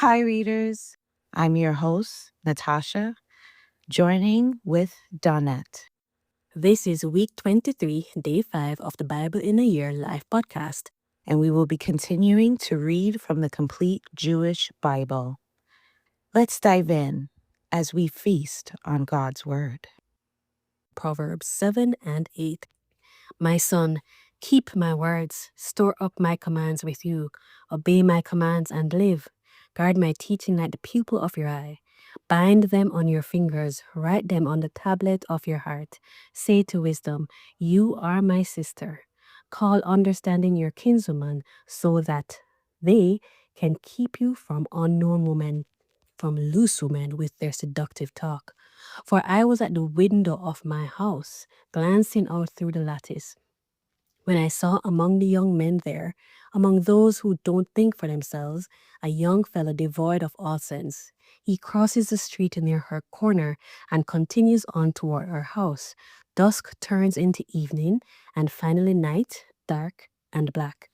Hi, readers. I'm your host, Natasha, joining with Donnett. This is week 23, day 5 of the Bible in a Year live podcast. And we will be continuing to read from the complete Jewish Bible. Let's dive in as we feast on God's Word. Proverbs 7 and 8. My son, keep my words, store up my commands with you, obey my commands and live. Guard my teaching like the pupil of your eye. Bind them on your fingers, write them on the tablet of your heart. Say to wisdom, you are my sister. Call understanding your kinswoman, so that they can keep you from unknown women, from loose women with their seductive talk. For I was at the window of my house, glancing out through the lattice, when I saw among the young men there, among those who don't think for themselves, a young fellow devoid of all sense. He crosses the street near her corner and continues on toward her house. Dusk turns into evening, and finally night, dark and black.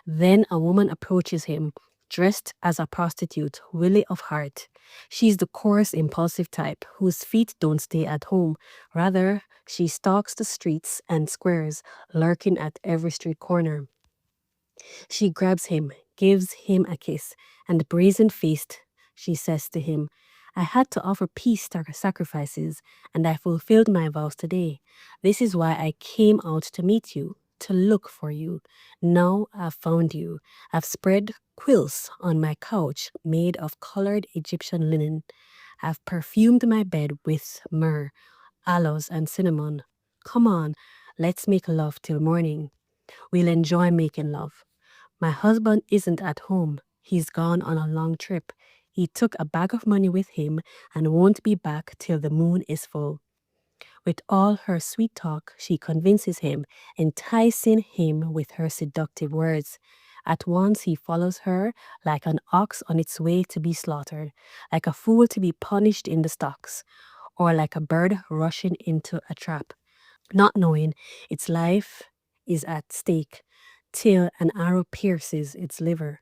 Then a woman approaches him, dressed as a prostitute, willy of heart. She's the coarse, impulsive type, whose feet don't stay at home. Rather, she stalks the streets and squares, lurking at every street corner. She grabs him, gives him a kiss, and brazen-faced, she says to him, I had to offer peace sacrifices, and I fulfilled my vows today. This is why I came out to meet you, to look for you. Now I've found you. I've spread quilts on my couch made of colored Egyptian linen. I've perfumed my bed with myrrh, aloes, and cinnamon. Come on, let's make love till morning. We'll enjoy making love. My husband isn't at home. He's gone on a long trip. He took a bag of money with him and won't be back till the moon is full. With all her sweet talk, she convinces him, enticing him with her seductive words. At once he follows her like an ox on its way to be slaughtered, like a fool to be punished in the stocks, or like a bird rushing into a trap, not knowing its life is at stake till an arrow pierces its liver.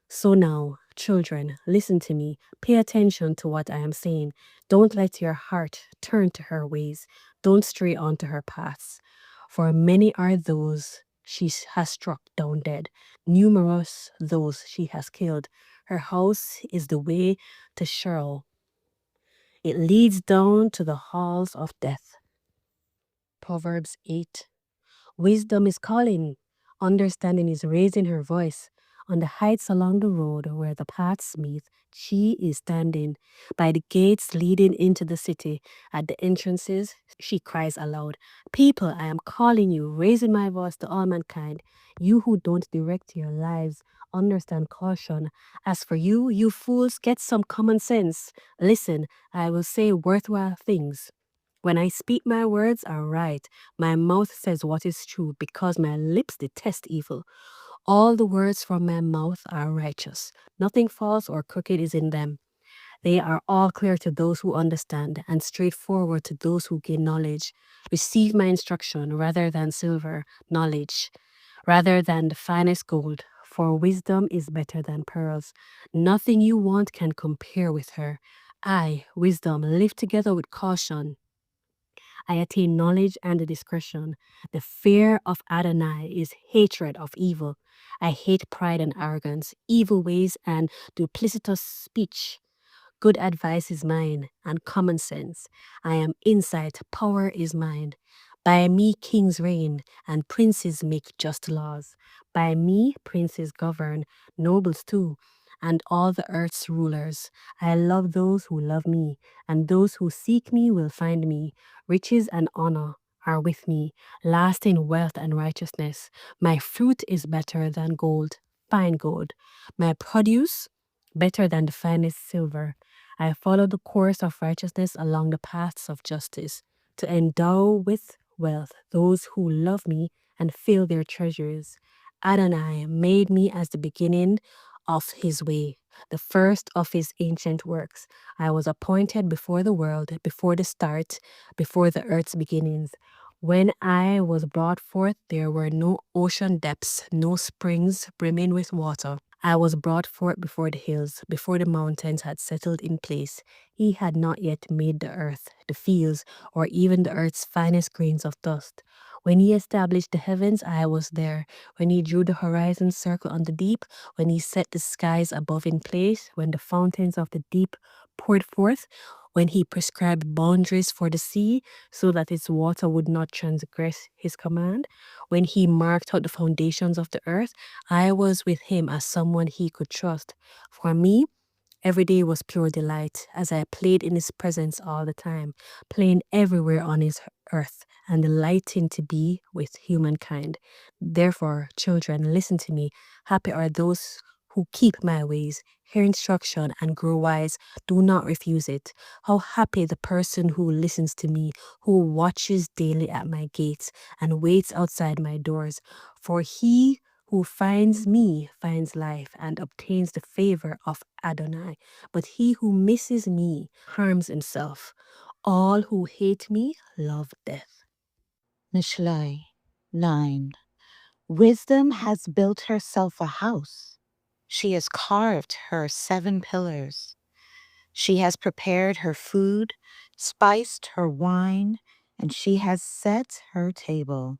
So now, children, listen to me. Pay attention to what I am saying. Don't let your heart turn to her ways. Don't stray onto her paths. For many are those she has struck down dead, numerous those she has killed. Her house is the way to Sheol. It leads down to the halls of death. Proverbs 8. Wisdom is calling. Understanding is raising her voice. On the heights along the road where the paths meet, she is standing. By the gates leading into the city, at the entrances, she cries aloud, People, I am calling you, raising my voice to all mankind. You who don't direct your lives, understand caution. As for you, you fools, get some common sense. Listen, I will say worthwhile things. When I speak, my words are right. My mouth says what is true, because my lips detest evil. All the words from my mouth are righteous. Nothing false or crooked is in them. They are all clear to those who understand, and straightforward to those who gain knowledge. Receive my instruction rather than silver, knowledge rather than the finest gold. For wisdom is better than pearls. Nothing you want can compare with her. I, wisdom, live together with caution. I attain knowledge and discretion. The fear of Adonai is hatred of evil. I hate pride and arrogance, evil ways and duplicitous speech. Good advice is mine, and common sense. I am insight, power is mine. By me kings reign, and princes make just laws. By me princes govern, nobles too, and all the earth's rulers. I love those who love me, and those who seek me will find me. Riches and honor are with me, lasting wealth and righteousness. My fruit is better than gold, fine gold. My produce better than the finest silver. I follow the course of righteousness along the paths of justice, to endow with wealth those who love me and fill their treasures. Adonai made me as the beginning of his way, the first of his ancient works. I was appointed before the world, before the start, before the earth's beginnings. When I was brought forth, there were no ocean depths, no springs brimming with water. I was brought forth before the hills, before the mountains had settled in place. He had not yet made the earth, the fields, or even the earth's finest grains of dust. When he established the heavens, I was there. When he drew the horizon circle on the deep, when he set the skies above in place, when the fountains of the deep poured forth, when he prescribed boundaries for the sea so that its water would not transgress his command, when he marked out the foundations of the earth, I was with him as someone he could trust. For me, every day was pure delight as I played in his presence all the time, playing everywhere on his earth and delighting to be with humankind. Therefore, children, listen to me. Happy are those who keep my ways, hear instruction, and grow wise. Do not refuse it. How happy the person who listens to me, who watches daily at my gates and waits outside my doors. For he who finds me finds life and obtains the favor of Adonai. But he who misses me harms himself. All who hate me love death. Mishlei 9. Wisdom has built herself a house. She has carved her 7 pillars. She has prepared her food, spiced her wine, and she has set her table.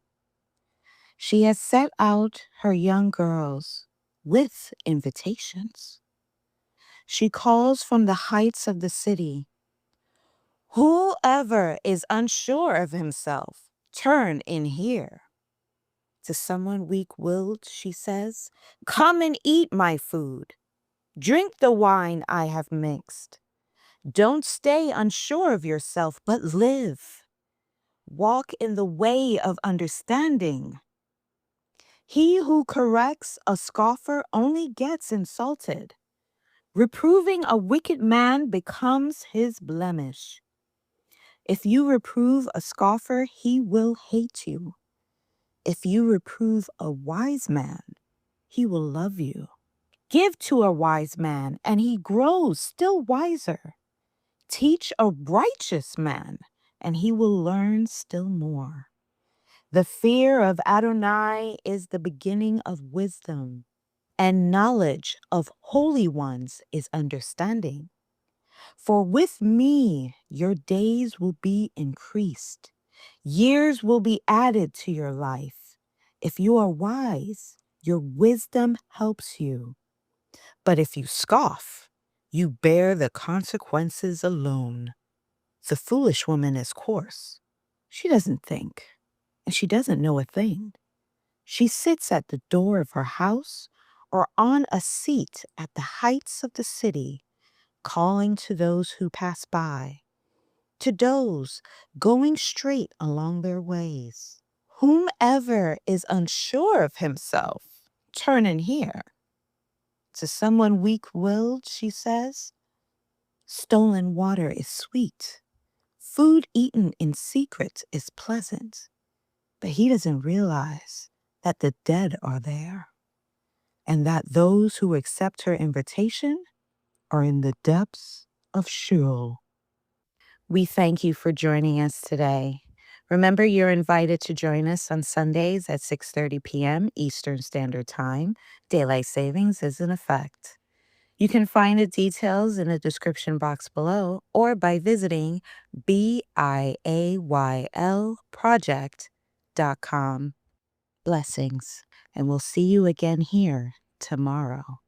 She has set out her young girls with invitations. She calls from the heights of the city. Whoever is unsure of himself, turn in here. To someone weak-willed, she says, come and eat my food. Drink the wine I have mixed. Don't stay unsure of yourself, but live. Walk in the way of understanding. He who corrects a scoffer only gets insulted. Reproving a wicked man becomes his blemish. If you reprove a scoffer, he will hate you. If you reprove a wise man, he will love you. Give to a wise man, and he grows still wiser. Teach a righteous man, and he will learn still more. The fear of Adonai is the beginning of wisdom, and knowledge of holy ones is understanding. For with me your days will be increased. Years will be added to your life. If you are wise, your wisdom helps you. But if you scoff, you bear the consequences alone. The foolish woman is coarse. She doesn't think, and she doesn't know a thing. She sits at the door of her house or on a seat at the heights of the city, calling to those who pass by, to those going straight along their ways. Whomever is unsure of himself, turn in here. To someone weak-willed, she says, stolen water is sweet. Food eaten in secret is pleasant. But he doesn't realize that the dead are there and that those who accept her invitation are in the depths of Sheol. We thank you for joining us today. Remember, you're invited to join us on Sundays at 6:30 p.m. Eastern Standard Time. Daylight savings is in effect. You can find the details in the description box below or by visiting Biayl.Project.com. Blessings, and we'll see you again here tomorrow.